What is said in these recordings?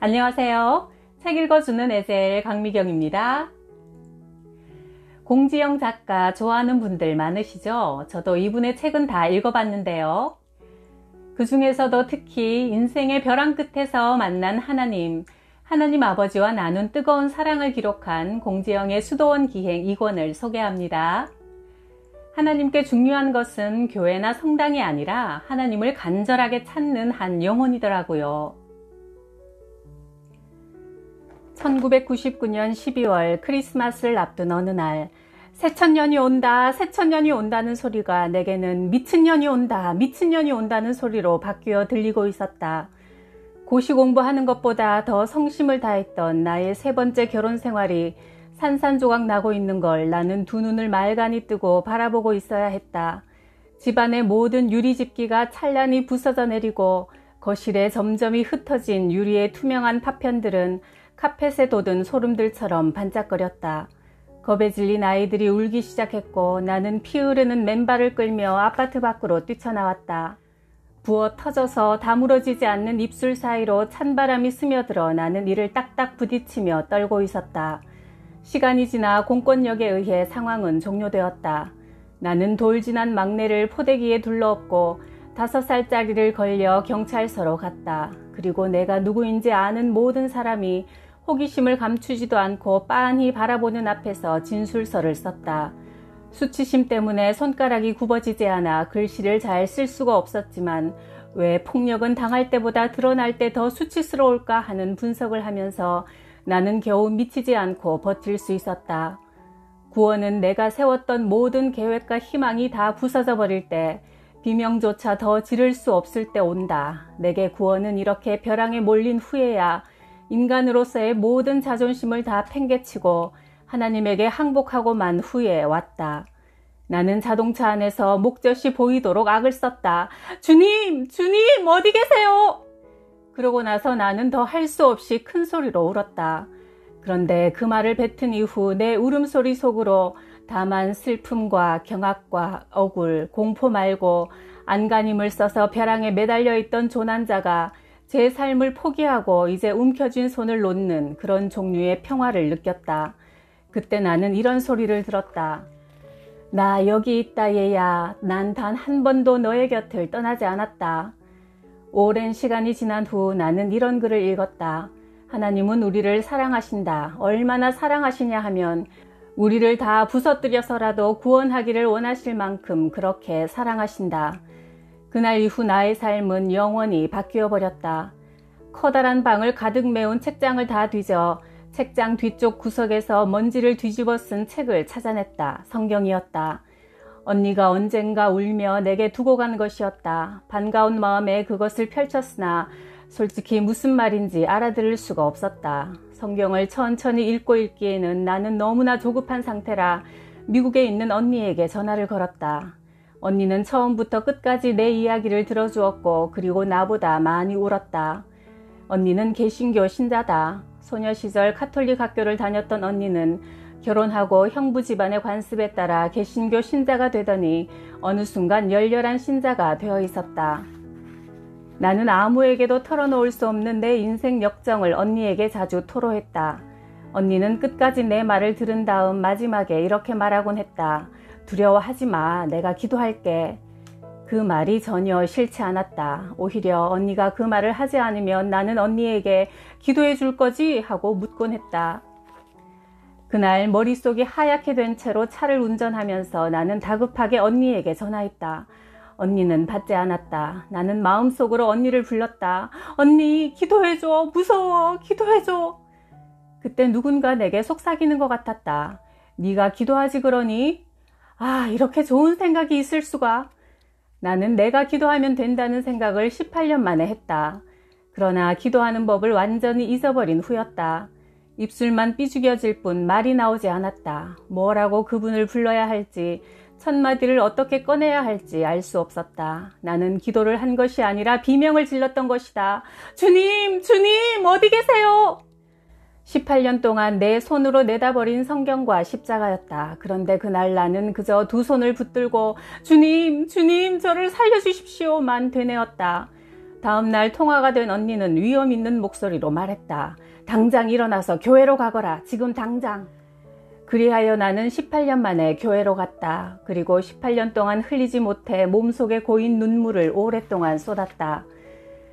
안녕하세요. 책 읽어주는 에셀 강미경입니다. 공지영 작가 좋아하는 분들 많으시죠? 저도 이분의 책은 다 읽어봤는데요. 그 중에서도 특히 인생의 벼랑 끝에서 만난 하나님 아버지와 나눈 뜨거운 사랑을 기록한 공지영의 수도원 기행 2권을 소개합니다. 하나님께 중요한 것은 교회나 성당이 아니라 하나님을 간절하게 찾는 한 영혼이더라고요. 1999년 12월 크리스마스를 앞둔 어느 날, 새천년이 온다, 새천년이 온다는 소리가 내게는 미친년이 온다, 미친년이 온다는 소리로 바뀌어 들리고 있었다. 고시 공부하는 것보다 더 성심을 다했던 나의 세 번째 결혼 생활이 산산조각 나고 있는 걸 나는 두 눈을 말간히 뜨고 바라보고 있어야 했다. 집안의 모든 유리집기가 찬란히 부서져 내리고 거실에 점점이 흩어진 유리의 투명한 파편들은 카펫에 돋은 소름들처럼 반짝거렸다. 겁에 질린 아이들이 울기 시작했고 나는 피 흐르는 맨발을 끌며 아파트 밖으로 뛰쳐나왔다. 부어 터져서 다물어지지 않는 입술 사이로 찬바람이 스며들어 나는 이를 딱딱 부딪히며 떨고 있었다. 시간이 지나 공권력에 의해 상황은 종료되었다. 나는 돌진한 막내를 포대기에 둘러엎고 5살짜리를 걸려 경찰서로 갔다. 그리고 내가 누구인지 아는 모든 사람이 호기심을 감추지도 않고 빤히 바라보는 앞에서 진술서를 썼다. 수치심 때문에 손가락이 굽어지지 않아 글씨를 잘 쓸 수가 없었지만 왜 폭력은 당할 때보다 드러날 때 더 수치스러울까 하는 분석을 하면서 나는 겨우 미치지 않고 버틸 수 있었다. 구원은 내가 세웠던 모든 계획과 희망이 다 부서져 버릴 때, 비명조차 더 지를 수 없을 때 온다. 내게 구원은 이렇게 벼랑에 몰린 후에야 인간으로서의 모든 자존심을 다 팽개치고 하나님에게 항복하고 만 후에 왔다. 나는 자동차 안에서 목젖이 보이도록 악을 썼다. 주님! 주님! 어디 계세요? 그러고 나서 나는 더 할 수 없이 큰 소리로 울었다. 그런데 그 말을 뱉은 이후 내 울음소리 속으로 다만 슬픔과 경악과 억울, 공포 말고 안간힘을 써서 벼랑에 매달려 있던 조난자가 제 삶을 포기하고 이제 움켜쥔 손을 놓는 그런 종류의 평화를 느꼈다. 그때 나는 이런 소리를 들었다. 나 여기 있다 얘야. 난 단 한 번도 너의 곁을 떠나지 않았다. 오랜 시간이 지난 후 나는 이런 글을 읽었다. 하나님은 우리를 사랑하신다. 얼마나 사랑하시냐 하면 우리를 다 부서뜨려서라도 구원하기를 원하실 만큼 그렇게 사랑하신다. 그날 이후 나의 삶은 영원히 바뀌어 버렸다. 커다란 방을 가득 메운 책장을 다 뒤져 책장 뒤쪽 구석에서 먼지를 뒤집어 쓴 책을 찾아냈다. 성경이었다. 언니가 언젠가 울며 내게 두고 간 것이었다. 반가운 마음에 그것을 펼쳤으나 솔직히 무슨 말인지 알아들을 수가 없었다. 성경을 천천히 읽고 있기에는 나는 너무나 조급한 상태라 미국에 있는 언니에게 전화를 걸었다. 언니는 처음부터 끝까지 내 이야기를 들어주었고 그리고 나보다 많이 울었다. 언니는 개신교 신자다. 소녀 시절 카톨릭 학교를 다녔던 언니는 결혼하고 형부 집안의 관습에 따라 개신교 신자가 되더니 어느 순간 열렬한 신자가 되어 있었다. 나는 아무에게도 털어놓을 수 없는 내 인생 역정을 언니에게 자주 토로했다. 언니는 끝까지 내 말을 들은 다음 마지막에 이렇게 말하곤 했다. 두려워하지 마. 내가 기도할게. 그 말이 전혀 싫지 않았다. 오히려 언니가 그 말을 하지 않으면 나는 언니에게 기도해 줄 거지? 하고 묻곤 했다. 그날 머릿속이 하얗게 된 채로 차를 운전하면서 나는 다급하게 언니에게 전화했다. 언니는 받지 않았다. 나는 마음속으로 언니를 불렀다. 언니, 기도해줘. 무서워. 기도해줘. 그때 누군가 내게 속삭이는 것 같았다. 네가 기도하지 그러니? 아, 이렇게 좋은 생각이 있을 수가. 나는 내가 기도하면 된다는 생각을 18년 만에 했다. 그러나 기도하는 법을 완전히 잊어버린 후였다. 입술만 삐죽여질 뿐 말이 나오지 않았다. 뭐라고 그분을 불러야 할지, 첫마디를 어떻게 꺼내야 할지 알 수 없었다. 나는 기도를 한 것이 아니라 비명을 질렀던 것이다. 주님! 주님! 어디 계세요? 18년 동안 내 손으로 내다버린 성경과 십자가였다. 그런데 그날 나는 그저 두 손을 붙들고 주님, 주님, 저를 살려주십시오만 되뇌었다. 다음날 통화가 된 언니는 위험 있는 목소리로 말했다. 당장 일어나서 교회로 가거라. 지금 당장. 그리하여 나는 18년 만에 교회로 갔다. 그리고 18년 동안 흘리지 못해 몸속에 고인 눈물을 오랫동안 쏟았다.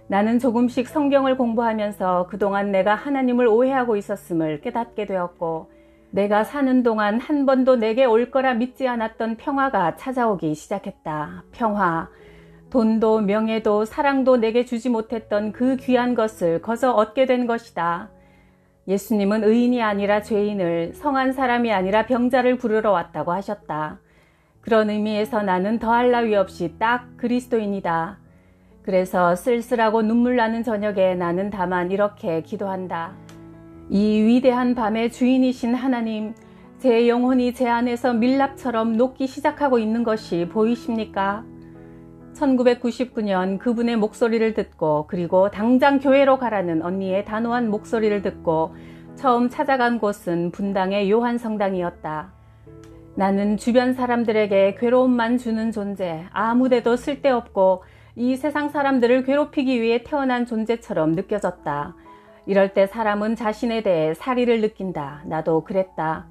나는 조금씩 성경을 공부하면서 그동안 내가 하나님을 오해하고 있었음을 깨닫게 되었고, 내가 사는 동안 한 번도 내게 올 거라 믿지 않았던 평화가 찾아오기 시작했다. 평화. 돈도 명예도 사랑도 내게 주지 못했던 그 귀한 것을 거저 얻게 된 것이다. 예수님은 의인이 아니라 죄인을, 성한 사람이 아니라 병자를 부르러 왔다고 하셨다. 그런 의미에서 나는 더할 나위 없이 딱 그리스도인이다. 그래서 쓸쓸하고 눈물 나는 저녁에 나는 다만 이렇게 기도한다. 이 위대한 밤의 주인이신 하나님, 제 영혼이 제 안에서 밀랍처럼 녹기 시작하고 있는 것이 보이십니까? 1999년 그분의 목소리를 듣고, 그리고 당장 교회로 가라는 언니의 단호한 목소리를 듣고 처음 찾아간 곳은 분당의 요한성당이었다. 나는 주변 사람들에게 괴로움만 주는 존재, 아무데도 쓸데없고 이 세상 사람들을 괴롭히기 위해 태어난 존재처럼 느껴졌다. 이럴 때 사람은 자신에 대해 사리를 느낀다. 나도 그랬다.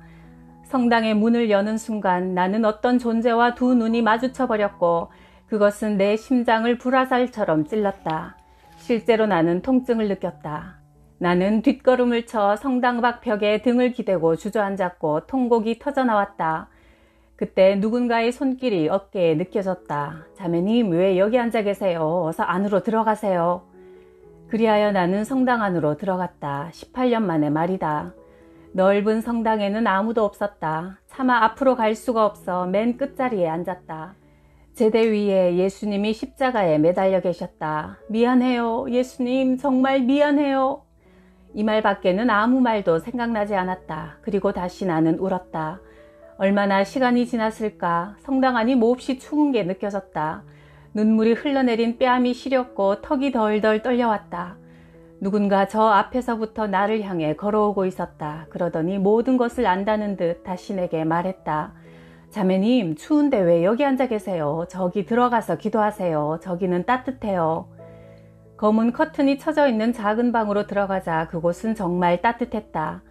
성당의 문을 여는 순간 나는 어떤 존재와 두 눈이 마주쳐 버렸고, 그것은 내 심장을 불화살처럼 찔렀다. 실제로 나는 통증을 느꼈다. 나는 뒷걸음을 쳐 성당 밖 벽에 등을 기대고 주저앉았고 통곡이 터져나왔다. 그때 누군가의 손길이 어깨에 느껴졌다. 자매님, 왜 여기 앉아 계세요? 어서 안으로 들어가세요. 그리하여 나는 성당 안으로 들어갔다. 18년 만에 말이다. 넓은 성당에는 아무도 없었다. 차마 앞으로 갈 수가 없어 맨 끝자리에 앉았다. 제대 위에 예수님이 십자가에 매달려 계셨다. 미안해요. 예수님, 정말 미안해요. 이 말밖에는 아무 말도 생각나지 않았다. 그리고 다시 나는 울었다. 얼마나 시간이 지났을까. 성당 안이 몹시 추운 게 느껴졌다. 눈물이 흘러내린 뺨이 시렸고 턱이 덜덜 떨려왔다. 누군가 저 앞에서부터 나를 향해 걸어오고 있었다. 그러더니 모든 것을 안다는 듯 다시 내게 말했다. 자매님, 추운데 왜 여기 앉아 계세요? 저기 들어가서 기도하세요. 저기는 따뜻해요. 검은 커튼이 쳐져 있는 작은 방으로 들어가자 그곳은 정말 따뜻했다.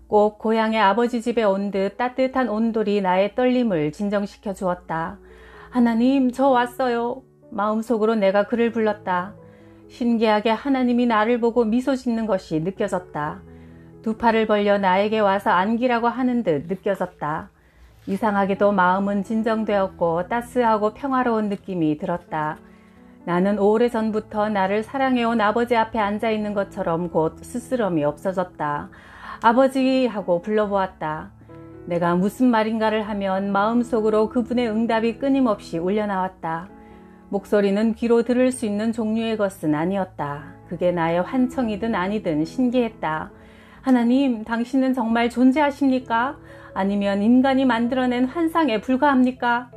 꼭 고향의 아버지 집에 온 듯 따뜻한 온돌이 나의 떨림을 진정시켜 주었다. 하나님, 저 왔어요. 마음속으로 내가 그를 불렀다. 신기하게 하나님이 나를 보고 미소 짓는 것이 느껴졌다. 두 팔을 벌려 나에게 와서 안기라고 하는 듯 느껴졌다. 이상하게도 마음은 진정되었고 따스하고 평화로운 느낌이 들었다. 나는 오래전부터 나를 사랑해온 아버지 앞에 앉아있는 것처럼 곧 스스럼이 없어졌다. 아버지 하고 불러보았다. 내가 무슨 말인가를 하면 마음속으로 그분의 응답이 끊임없이 울려나왔다. 목소리는 귀로 들을 수 있는 종류의 것은 아니었다. 그게 나의 환청이든 아니든 신기했다. 하나님, 당신은 정말 존재하십니까? 아니면 인간이 만들어낸 환상에 불과합니까?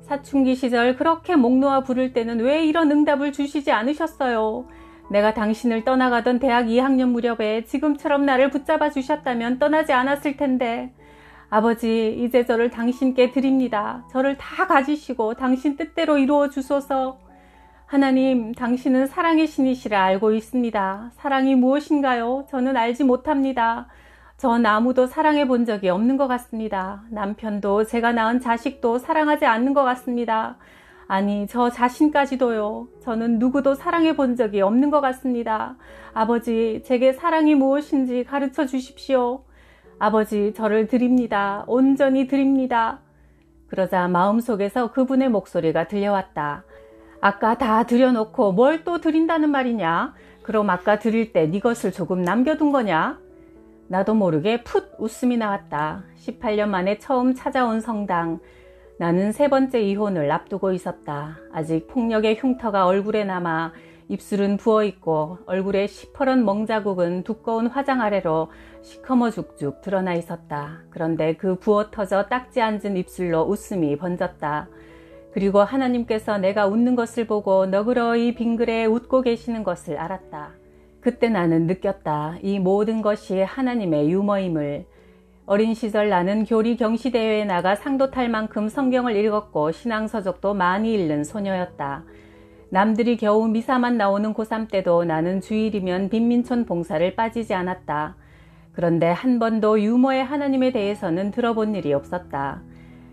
사춘기 시절 그렇게 목 놓아 부를 때는 왜 이런 응답을 주시지 않으셨어요? 내가 당신을 떠나가던 대학 2학년 무렵에 지금처럼 나를 붙잡아 주셨다면 떠나지 않았을 텐데. 아버지, 이제 저를 당신께 드립니다. 저를 다 가지시고 당신 뜻대로 이루어 주소서. 하나님, 당신은 사랑의 신이시라 알고 있습니다. 사랑이 무엇인가요? 저는 알지 못합니다. 전 아무도 사랑해 본 적이 없는 것 같습니다. 남편도 제가 낳은 자식도 사랑하지 않는 것 같습니다. 아니, 저 자신까지도요. 저는 누구도 사랑해 본 적이 없는 것 같습니다. 아버지, 제게 사랑이 무엇인지 가르쳐 주십시오. 아버지, 저를 드립니다. 온전히 드립니다. 그러자 마음속에서 그분의 목소리가 들려왔다. 아까 다 드려놓고 뭘 또 드린다는 말이냐? 그럼 아까 드릴 때 네 것을 조금 남겨둔 거냐? 나도 모르게 풋 웃음이 나왔다. 18년 만에 처음 찾아온 성당. 나는 세 번째 이혼을 앞두고 있었다. 아직 폭력의 흉터가 얼굴에 남아 입술은 부어있고 얼굴의 시퍼런 멍자국은 두꺼운 화장 아래로 시커머 죽죽 드러나 있었다. 그런데 그 부어 터져 딱지 앉은 입술로 웃음이 번졌다. 그리고 하나님께서 내가 웃는 것을 보고 너그러이 빙그레 웃고 계시는 것을 알았다. 그때 나는 느꼈다. 이 모든 것이 하나님의 유머임을. 어린 시절 나는 교리 경시대회에 나가 상도 탈 만큼 성경을 읽었고 신앙서적도 많이 읽는 소녀였다. 남들이 겨우 미사만 나오는 고3 때도 나는 주일이면 빈민촌 봉사를 빠지지 않았다. 그런데 한 번도 유머의 하나님에 대해서는 들어본 일이 없었다.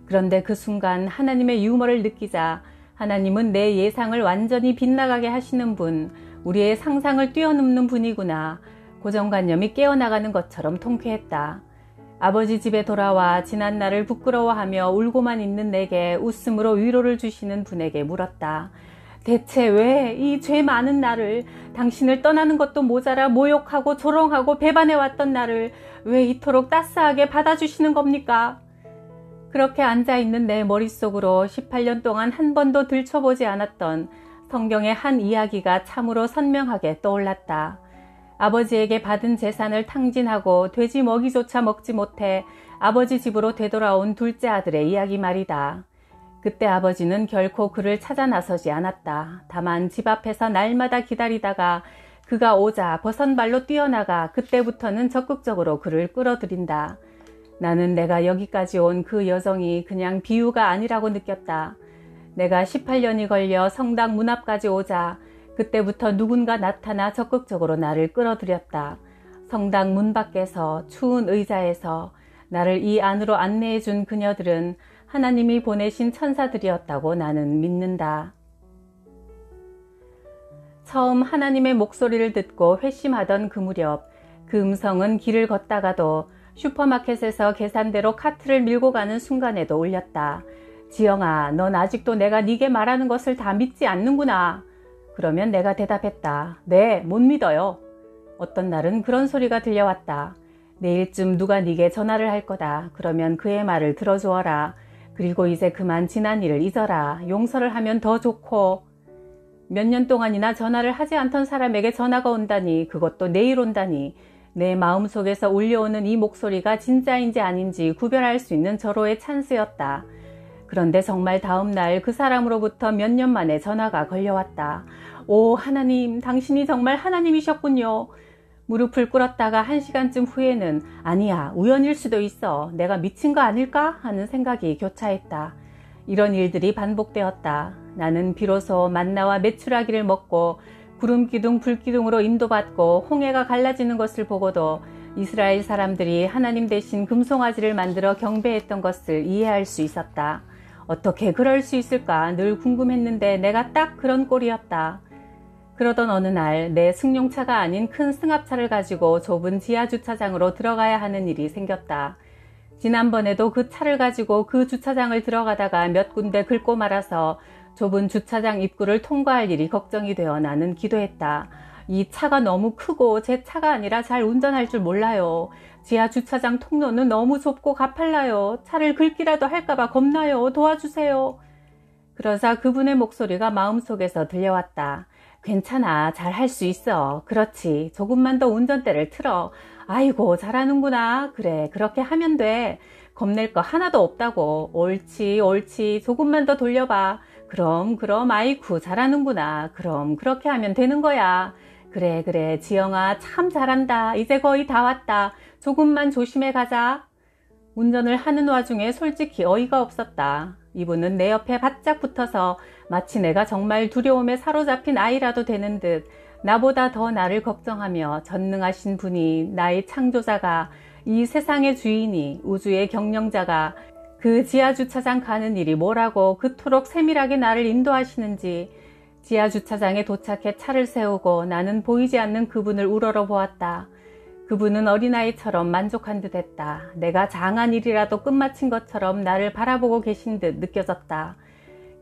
그런데 그 순간 하나님의 유머를 느끼자 하나님은 내 예상을 완전히 빗나가게 하시는 분, 우리의 상상을 뛰어넘는 분이구나. 고정관념이 깨어나가는 것처럼 통쾌했다. 아버지 집에 돌아와 지난 날을 부끄러워하며 울고만 있는 내게 웃음으로 위로를 주시는 분에게 물었다. 대체 왜 이 죄 많은 나를, 당신을 떠나는 것도 모자라 모욕하고 조롱하고 배반해왔던 나를 왜 이토록 따스하게 받아주시는 겁니까? 그렇게 앉아있는 내 머릿속으로 18년 동안 한 번도 들춰보지 않았던 성경의 한 이야기가 참으로 선명하게 떠올랐다. 아버지에게 받은 재산을 탕진하고 돼지 먹이조차 먹지 못해 아버지 집으로 되돌아온 둘째 아들의 이야기 말이다. 그때 아버지는 결코 그를 찾아 나서지 않았다. 다만 집 앞에서 날마다 기다리다가 그가 오자 버선발로 뛰어나가 그때부터는 적극적으로 그를 끌어들인다. 나는 내가 여기까지 온 그 여정이 그냥 비유가 아니라고 느꼈다. 내가 18년이 걸려 성당 문 앞까지 오자 그때부터 누군가 나타나 적극적으로 나를 끌어들였다. 성당 문 밖에서 추운 의자에서 나를 이 안으로 안내해 준 그녀들은 하나님이 보내신 천사들이었다고 나는 믿는다. 처음 하나님의 목소리를 듣고 회심하던 그 무렵, 그 음성은 길을 걷다가도 슈퍼마켓에서 계산대로 카트를 밀고 가는 순간에도 울렸다. 지영아, 넌 아직도 내가 네게 말하는 것을 다 믿지 않는구나. 그러면 내가 대답했다. 네, 못 믿어요. 어떤 날은 그런 소리가 들려왔다. 내일쯤 누가 네게 전화를 할 거다. 그러면 그의 말을 들어주어라. 그리고 이제 그만 지난 일을 잊어라. 용서를 하면 더 좋고. 몇 년 동안이나 전화를 하지 않던 사람에게 전화가 온다니, 그것도 내일 온다니. 내 마음속에서 울려오는 이 목소리가 진짜인지 아닌지 구별할 수 있는 절호의 찬스였다. 그런데 정말 다음 날 그 사람으로부터 몇 년 만에 전화가 걸려왔다. 오, 하나님, 당신이 정말 하나님이셨군요. 무릎을 꿇었다가 1시간쯤 후에는 아니야, 우연일 수도 있어. 내가 미친 거 아닐까? 하는 생각이 교차했다. 이런 일들이 반복되었다. 나는 비로소 만나와 메추라기를 먹고 구름기둥 불기둥으로 인도받고 홍해가 갈라지는 것을 보고도 이스라엘 사람들이 하나님 대신 금송아지를 만들어 경배했던 것을 이해할 수 있었다. 어떻게 그럴 수 있을까 늘 궁금했는데 내가 딱 그런 꼴이었다. 그러던 어느 날 내 승용차가 아닌 큰 승합차를 가지고 좁은 지하 주차장으로 들어가야 하는 일이 생겼다. 지난번에도 그 차를 가지고 그 주차장을 들어가다가 몇 군데 긁고 말아서 좁은 주차장 입구를 통과할 일이 걱정이 되어 나는 기도했다. 이 차가 너무 크고 제 차가 아니라 잘 운전할 줄 몰라요. 지하 주차장 통로는 너무 좁고 가팔라요. 차를 긁기라도 할까봐 겁나요. 도와주세요. 그러자 그분의 목소리가 마음속에서 들려왔다. 괜찮아. 잘 할 수 있어. 그렇지. 조금만 더 운전대를 틀어. 아이고, 잘하는구나. 그래, 그렇게 하면 돼. 겁낼 거 하나도 없다고. 옳지, 옳지. 조금만 더 돌려봐. 그럼, 아이쿠, 잘하는구나. 그럼, 그렇게 하면 되는 거야. 그래, 지영아, 참 잘한다. 이제 거의 다 왔다. 조금만 조심해 가자. 운전을 하는 와중에 솔직히 어이가 없었다. 이분은 내 옆에 바짝 붙어서 마치 내가 정말 두려움에 사로잡힌 아이라도 되는 듯 나보다 더 나를 걱정하며 전능하신 분이, 나의 창조자가, 이 세상의 주인이, 우주의 경영자가 그 지하주차장 가는 일이 뭐라고 그토록 세밀하게 나를 인도하시는지. 지하주차장에 도착해 차를 세우고 나는 보이지 않는 그분을 우러러 보았다. 그분은 어린아이처럼 만족한 듯 했다. 내가 장한 일이라도 끝마친 것처럼 나를 바라보고 계신 듯 느껴졌다.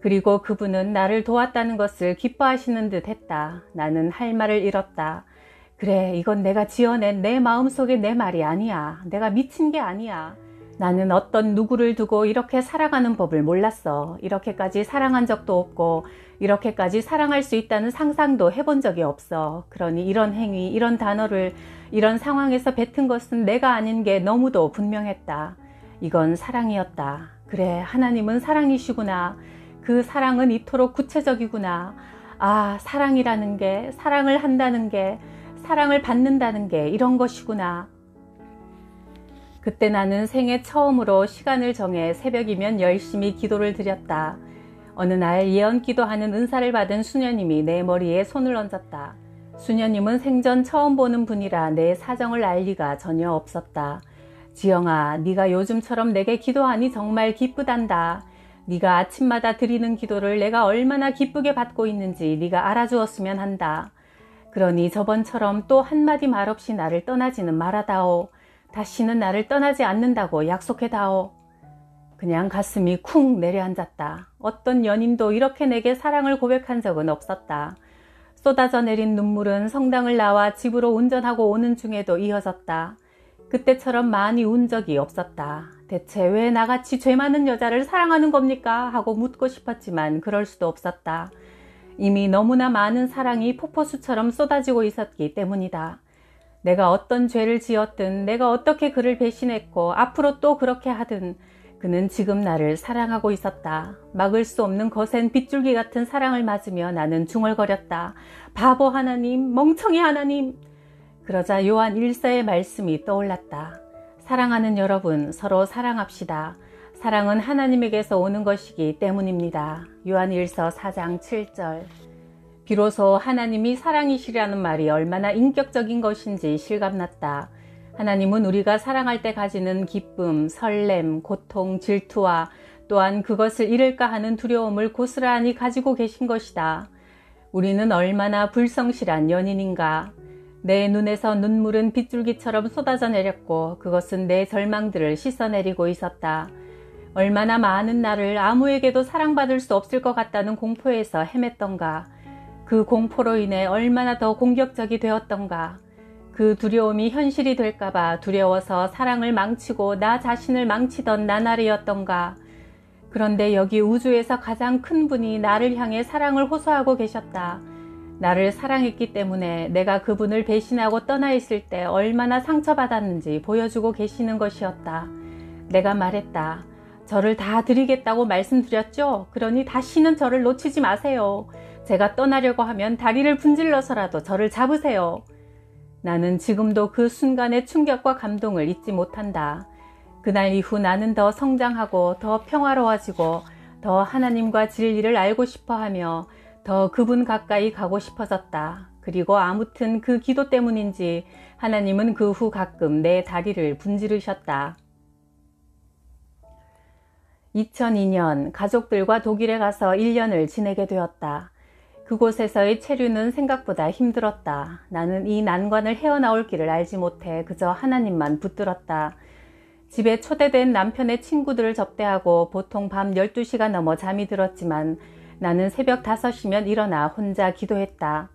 그리고 그분은 나를 도왔다는 것을 기뻐하시는 듯 했다. 나는 할 말을 잃었다. 그래, 이건 내가 지어낸 내 마음속의 내 말이 아니야. 내가 미친 게 아니야. 나는 어떤 누구를 두고 이렇게 살아가는 법을 몰랐어. 이렇게까지 사랑한 적도 없고 이렇게까지 사랑할 수 있다는 상상도 해본 적이 없어. 그러니 이런 행위, 이런 단어를 이런 상황에서 뱉은 것은 내가 아닌 게 너무도 분명했다. 이건 사랑이었다. 그래, 하나님은 사랑이시구나. 그 사랑은 이토록 구체적이구나. 아, 사랑이라는 게, 사랑을 한다는 게, 사랑을 받는다는 게 이런 것이구나. 그때 나는 생애 처음으로 시간을 정해 새벽이면 열심히 기도를 드렸다. 어느 날 예언 기도하는 은사를 받은 수녀님이 내 머리에 손을 얹었다. 수녀님은 생전 처음 보는 분이라 내 사정을 알 리가 전혀 없었다. 지영아, 네가 요즘처럼 내게 기도하니 정말 기쁘단다. 네가 아침마다 드리는 기도를 내가 얼마나 기쁘게 받고 있는지 네가 알아주었으면 한다. 그러니 저번처럼 또 한마디 말 없이 나를 떠나지는 말아다오. 다시는 나를 떠나지 않는다고 약속해다오. 그냥 가슴이 쿵 내려앉았다. 어떤 연인도 이렇게 내게 사랑을 고백한 적은 없었다. 쏟아져 내린 눈물은 성당을 나와 집으로 운전하고 오는 중에도 이어졌다. 그때처럼 많이 운 적이 없었다. 대체 왜 나같이 죄 많은 여자를 사랑하는 겁니까? 하고 묻고 싶었지만 그럴 수도 없었다. 이미 너무나 많은 사랑이 폭포수처럼 쏟아지고 있었기 때문이다. 내가 어떤 죄를 지었든 내가 어떻게 그를 배신했고 앞으로 또 그렇게 하든 그는 지금 나를 사랑하고 있었다. 막을 수 없는 거센 빗줄기 같은 사랑을 맞으며 나는 중얼거렸다. 바보 하나님, 멍청이 하나님. 그러자 요한 1서의 말씀이 떠올랐다. 사랑하는 여러분, 서로 사랑합시다. 사랑은 하나님에게서 오는 것이기 때문입니다. 요한 1서 4장 7절. 비로소 하나님이 사랑이시라는 말이 얼마나 인격적인 것인지 실감났다. 하나님은 우리가 사랑할 때 가지는 기쁨, 설렘, 고통, 질투와 또한 그것을 잃을까 하는 두려움을 고스란히 가지고 계신 것이다. 우리는 얼마나 불성실한 연인인가. 내 눈에서 눈물은 빗줄기처럼 쏟아져 내렸고 그것은 내 절망들을 씻어내리고 있었다. 얼마나 많은 나를 아무에게도 사랑받을 수 없을 것 같다는 공포에서 헤맸던가. 그 공포로 인해 얼마나 더 공격적이 되었던가. 그 두려움이 현실이 될까봐 두려워서 사랑을 망치고 나 자신을 망치던 나날이었던가. 그런데 여기 우주에서 가장 큰 분이 나를 향해 사랑을 호소하고 계셨다. 나를 사랑했기 때문에 내가 그분을 배신하고 떠나 있을 때 얼마나 상처받았는지 보여주고 계시는 것이었다. 내가 말했다. 저를 다 드리겠다고 말씀드렸죠? 그러니 다시는 저를 놓치지 마세요. 제가 떠나려고 하면 다리를 분질러서라도 저를 잡으세요. 나는 지금도 그 순간의 충격과 감동을 잊지 못한다. 그날 이후 나는 더 성장하고 더 평화로워지고 더 하나님과 진리를 알고 싶어하며 더 그분 가까이 가고 싶어졌다. 그리고 아무튼 그 기도 때문인지 하나님은 그 후 가끔 내 다리를 분지르셨다. 2002년 가족들과 독일에 가서 1년을 지내게 되었다. 그곳에서의 체류는 생각보다 힘들었다. 나는 이 난관을 헤어나올 길을 알지 못해 그저 하나님만 붙들었다. 집에 초대된 남편의 친구들을 접대하고 보통 밤 12시가 넘어 잠이 들었지만 나는 새벽 5시면 일어나 혼자 기도했다.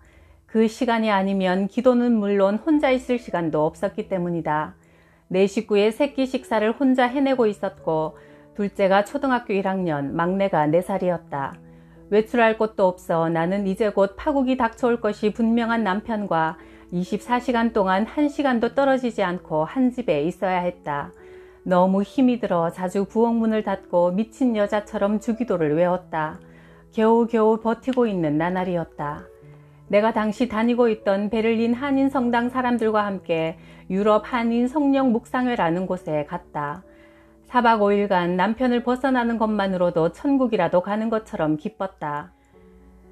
그 시간이 아니면 기도는 물론 혼자 있을 시간도 없었기 때문이다. 내 식구의 새끼 식사를 혼자 해내고 있었고 둘째가 초등학교 1학년, 막내가 4살이었다. 외출할 곳도 없어 나는 이제 곧 파국이 닥쳐올 것이 분명한 남편과 24시간 동안 1시간도 떨어지지 않고 한 집에 있어야 했다. 너무 힘이 들어 자주 부엌문을 닫고 미친 여자처럼 주기도를 외웠다. 겨우겨우 버티고 있는 나날이었다. 내가 당시 다니고 있던 베를린 한인 성당 사람들과 함께 유럽 한인 성령 묵상회라는 곳에 갔다. 4박 5일간 남편을 벗어나는 것만으로도 천국이라도 가는 것처럼 기뻤다.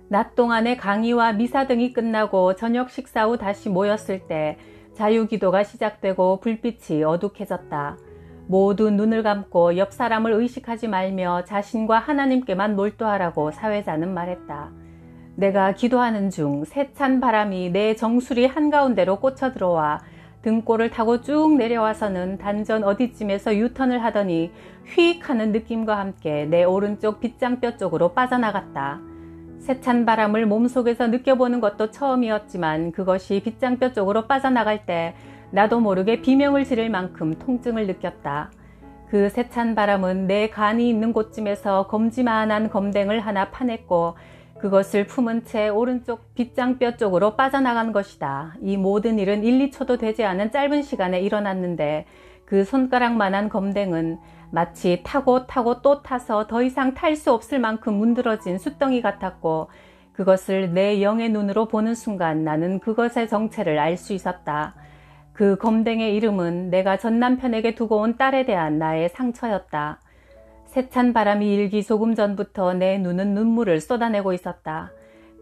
낮 동안의 강의와 미사 등이 끝나고 저녁 식사 후 다시 모였을 때 자유기도가 시작되고 불빛이 어둑해졌다. 모두 눈을 감고 옆 사람을 의식하지 말며 자신과 하나님께만 몰두하라고 사회자는 말했다. 내가 기도하는 중 세찬 바람이 내 정수리 한가운데로 꽂혀 들어와 등골을 타고 쭉 내려와서는 단전 어디쯤에서 유턴을 하더니 휙 하는 느낌과 함께 내 오른쪽 빗장뼈 쪽으로 빠져나갔다. 세찬 바람을 몸속에서 느껴보는 것도 처음이었지만 그것이 빗장뼈 쪽으로 빠져나갈 때 나도 모르게 비명을 지를 만큼 통증을 느꼈다. 그 세찬 바람은 내 간이 있는 곳쯤에서 검지만한 검댕을 하나 파냈고 그것을 품은 채 오른쪽 빗장뼈 쪽으로 빠져나간 것이다. 이 모든 일은 1, 2초도 되지 않은 짧은 시간에 일어났는데 그 손가락만한 검댕은 마치 타고 또 타서 더 이상 탈 수 없을 만큼 문드러진 숫덩이 같았고 그것을 내 영의 눈으로 보는 순간 나는 그것의 정체를 알 수 있었다. 그 검댕의 이름은 내가 전 남편에게 두고 온 딸에 대한 나의 상처였다. 세찬 바람이 일기 조금 전부터 내 눈은 눈물을 쏟아내고 있었다.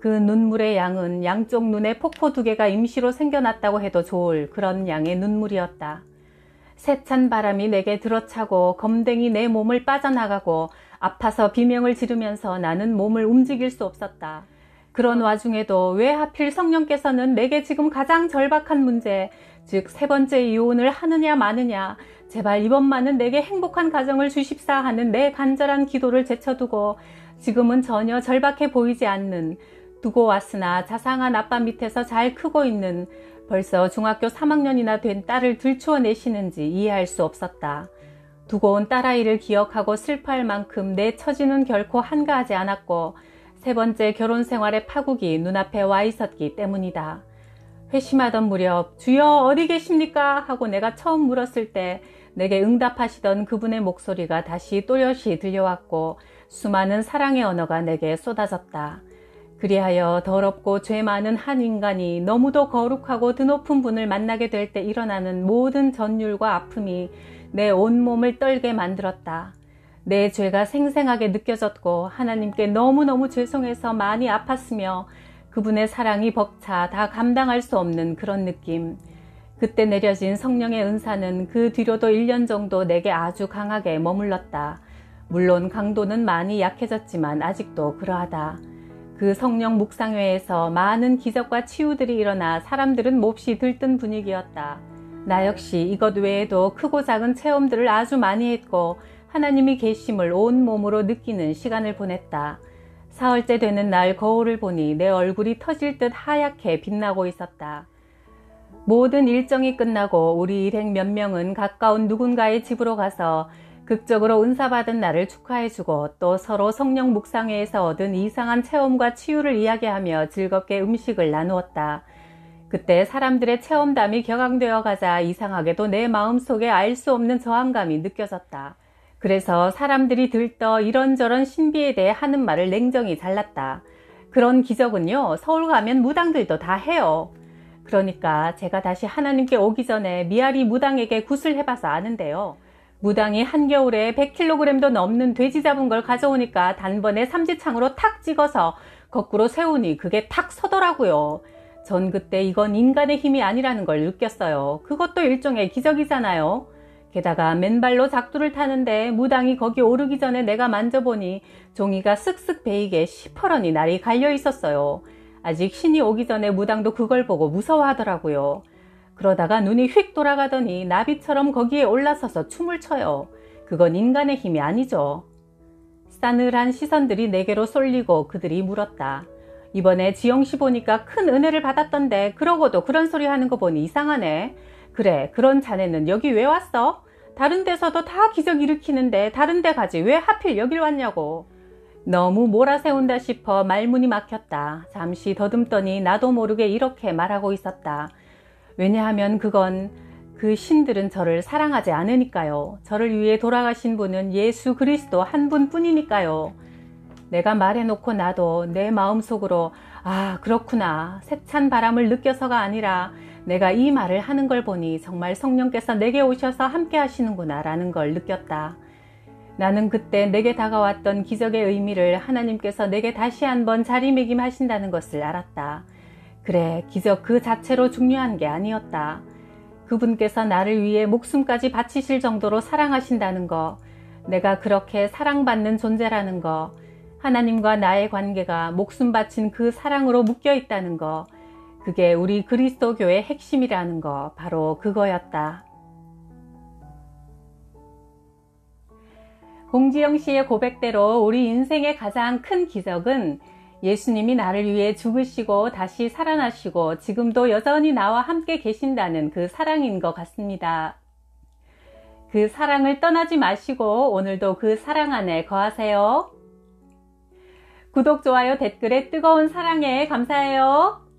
그 눈물의 양은 양쪽 눈에 폭포 2개가 임시로 생겨났다고 해도 좋을 그런 양의 눈물이었다. 세찬 바람이 내게 들어차고 검댕이 내 몸을 빠져나가고 아파서 비명을 지르면서 나는 몸을 움직일 수 없었다. 그런 와중에도 왜 하필 성령께서는 내게 지금 가장 절박한 문제, 즉 3번째 이혼을 하느냐 마느냐, 제발 이번만은 내게 행복한 가정을 주십사 하는 내 간절한 기도를 제쳐두고 지금은 전혀 절박해 보이지 않는, 두고 왔으나 자상한 아빠 밑에서 잘 크고 있는 벌써 중학교 3학년이나 된 딸을 들추어내시는지 이해할 수 없었다. 두고 온 딸아이를 기억하고 슬퍼할 만큼 내 처지는 결코 한가하지 않았고 3번째 결혼 생활의 파국이 눈앞에 와 있었기 때문이다. 회심하던 무렵 주여 어디 계십니까? 하고 내가 처음 물었을 때 내게 응답하시던 그분의 목소리가 다시 또렷이 들려왔고 수많은 사랑의 언어가 내게 쏟아졌다. 그리하여 더럽고 죄 많은 한 인간이 너무도 거룩하고 드높은 분을 만나게 될 때 일어나는 모든 전율과 아픔이 내 온몸을 떨게 만들었다. 내 죄가 생생하게 느껴졌고 하나님께 너무너무 죄송해서 많이 아팠으며 그분의 사랑이 벅차 다 감당할 수 없는 그런 느낌. 그때 내려진 성령의 은사는 그 뒤로도 1년 정도 내게 아주 강하게 머물렀다. 물론 강도는 많이 약해졌지만 아직도 그러하다. 그 성령 묵상회에서 많은 기적과 치유들이 일어나 사람들은 몹시 들뜬 분위기였다. 나 역시 이것 외에도 크고 작은 체험들을 아주 많이 했고 하나님이 계심을 온몸으로 느끼는 시간을 보냈다. 사흘째 되는 날 거울을 보니 내 얼굴이 터질 듯 하얗게 빛나고 있었다. 모든 일정이 끝나고 우리 일행 몇 명은 가까운 누군가의 집으로 가서 극적으로 은사받은 나를 축하해주고 또 서로 성령 묵상회에서 얻은 이상한 체험과 치유를 이야기하며 즐겁게 음식을 나누었다. 그때 사람들의 체험담이 격앙되어 가자 이상하게도 내 마음속에 알 수 없는 저항감이 느껴졌다. 그래서 사람들이 들떠 이런저런 신비에 대해 하는 말을 냉정히 잘랐다. 그런 기적은요, 서울 가면 무당들도 다 해요. 그러니까 제가 다시 하나님께 오기 전에 미아리 무당에게 굿을 해봐서 아는데요. 무당이 한겨울에 100kg도 넘는 돼지 잡은 걸 가져오니까 단번에 삼지창으로 탁 찍어서 거꾸로 세우니 그게 탁 서더라고요. 전 그때 이건 인간의 힘이 아니라는 걸 느꼈어요. 그것도 일종의 기적이잖아요. 게다가 맨발로 작두를 타는데 무당이 거기 오르기 전에 내가 만져보니 종이가 쓱쓱 베이게 시퍼런이 날이 갈려 있었어요. 아직 신이 오기 전에 무당도 그걸 보고 무서워하더라고요. 그러다가 눈이 휙 돌아가더니 나비처럼 거기에 올라서서 춤을 춰요. 그건 인간의 힘이 아니죠. 싸늘한 시선들이 내게로 쏠리고 그들이 물었다. 이번에 지영씨 보니까 큰 은혜를 받았던데 그러고도 그런 소리 하는 거 보니 이상하네. 그래, 그런 자네는 여기 왜 왔어? 다른 데서도 다 기적 일으키는데 다른 데 가지 왜 하필 여길 왔냐고. 너무 몰아세운다 싶어 말문이 막혔다. 잠시 더듬더니 나도 모르게 이렇게 말하고 있었다. 왜냐하면 그건 그 신들은 저를 사랑하지 않으니까요. 저를 위해 돌아가신 분은 예수 그리스도 한 분뿐이니까요. 내가 말해놓고 나도 내 마음속으로 아 그렇구나 세찬 바람을 느껴서가 아니라 내가 이 말을 하는 걸 보니 정말 성령께서 내게 오셔서 함께 하시는구나 라는 걸 느꼈다. 나는 그때 내게 다가왔던 기적의 의미를 하나님께서 내게 다시 한번 자리매김하신다는 것을 알았다. 그래, 기적 그 자체로 중요한 게 아니었다. 그분께서 나를 위해 목숨까지 바치실 정도로 사랑하신다는 거, 내가 그렇게 사랑받는 존재라는 거, 하나님과 나의 관계가 목숨 바친 그 사랑으로 묶여 있다는 거, 그게 우리 그리스도교의 핵심이라는 거, 바로 그거였다. 공지영 씨의 고백대로 우리 인생의 가장 큰 기적은 예수님이 나를 위해 죽으시고 다시 살아나시고 지금도 여전히 나와 함께 계신다는 그 사랑인 것 같습니다. 그 사랑을 떠나지 마시고 오늘도 그 사랑 안에 거하세요. 구독, 좋아요, 댓글에 뜨거운 사랑에 감사해요.